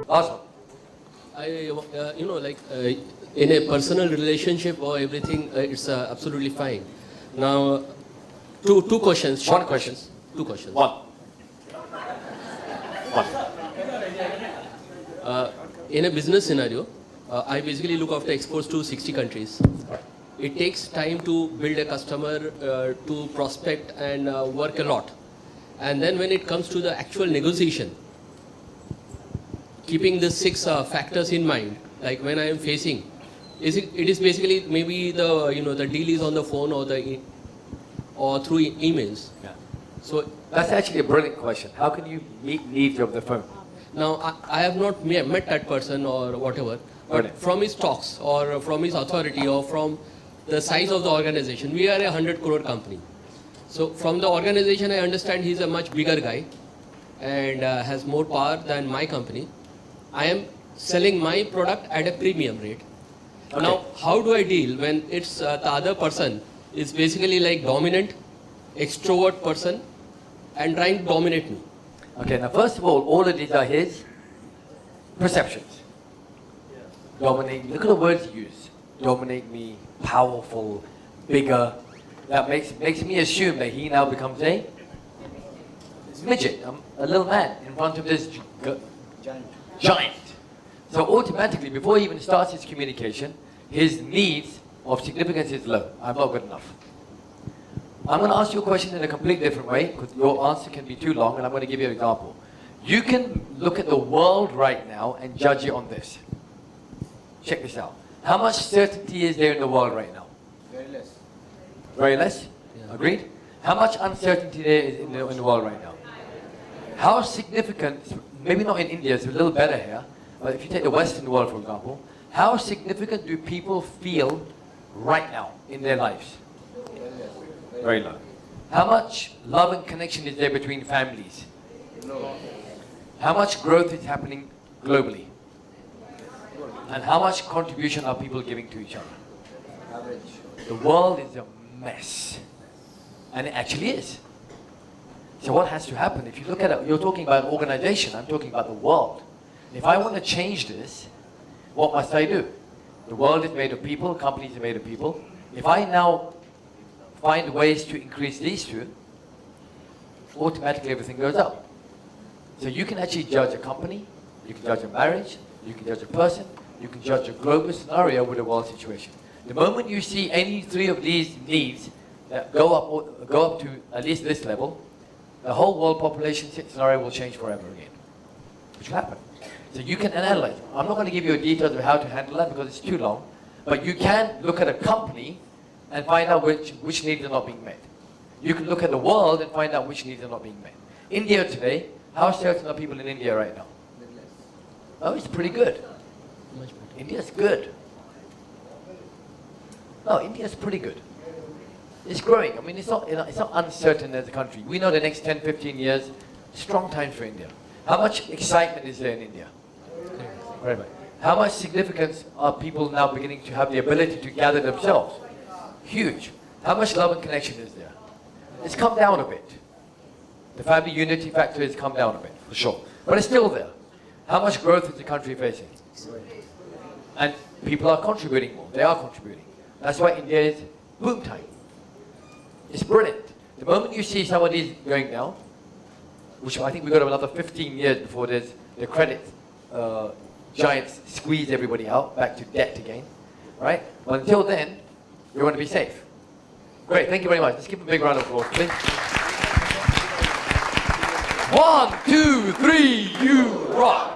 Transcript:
Awesome. In a personal relationship or everything, it's absolutely fine. Now, two questions. Short One question. questions. Two questions. One. In a business scenario, I basically look after exports to 60 countries. It takes time to build a customer, to prospect and work a lot. And then when it comes to the actual negotiation, keeping the 6 factors in mind, like when I am facing, it is basically maybe the deal is on the phone or through emails. Yeah. So That's actually a brilliant question. How can you meet needs of the phone? now I have not met that person or whatever, but Brilliant. from his talks or from his authority or from the size of the organization, we are a 100 crore company. So from the organization, I understand he's a much bigger guy and has more power than my company. I am selling my product at a premium rate. Okay. Now, how do I deal when it's the other person is basically like dominant, extrovert person and trying to dominate me? Okay, now first of all of these are his perceptions. Dominate, look at the words he used. Dominate me, powerful, bigger. That makes me assume that he now becomes a midget, a little man in front of this giant. So automatically, before he even starts his communication, his needs of significance is low. I'm not good enough. I'm going to ask you a question in a completely different way, because your answer can be too long, and I'm going to give you an example. You can look at the world right now and judge it on this. Check this out. How much certainty is there in the world right now? Very less. Very less? Yeah. Agreed? How much uncertainty there is in the world right now? How significant, maybe not in India, it's a little better here, but if you take the Western world, for example, how significant do people feel right now in their lives? Very less. Very low. How much love and connection is there between families? low. How much growth is happening globally? And how much contribution are people giving to each other? Average. The world is a mess. And it actually is. So what has to happen? If you look at it, you're talking about organization, I'm talking about the world. If I want to change this, what must I do? The world is made of people, companies are made of people. If I now find ways to increase these two, automatically everything goes up. So you can actually judge a company, you can judge a marriage, you can judge a person, you can judge a global scenario with a world situation. The moment you see any 3 of these needs that go up to at least this level, the whole world population scenario will change forever again, which will happen. So you can analyze. I'm not going to give you details of how to handle that because it's too long, but you can look at a company and find out which needs are not being met. You can look at the world and find out which needs are not being met. India today, how certain are people in India right now? Very less. Oh, it's pretty good. Much better. India's good. No, India's pretty good. It's growing. I mean, it's not uncertain as a country. We know the next 10, 15 years, strong times for India. How much excitement is there in India? Very much. How much significance are people now beginning to have the ability to gather themselves? Huge. How much love and connection is there? It's come down a bit. The family unity factor has come down a bit, for sure. But it's still there. How much growth is the country facing? And people are contributing more. They are contributing. That's why India is boom time. It's brilliant. The moment you see some of these going down, which I think we've got another 15 years before there's the credit giants squeeze everybody out, back to debt again, right? But until then, you're going to be safe. Great, thank you very much. Let's give a big round of applause, please. 1, 2, 3, you rock!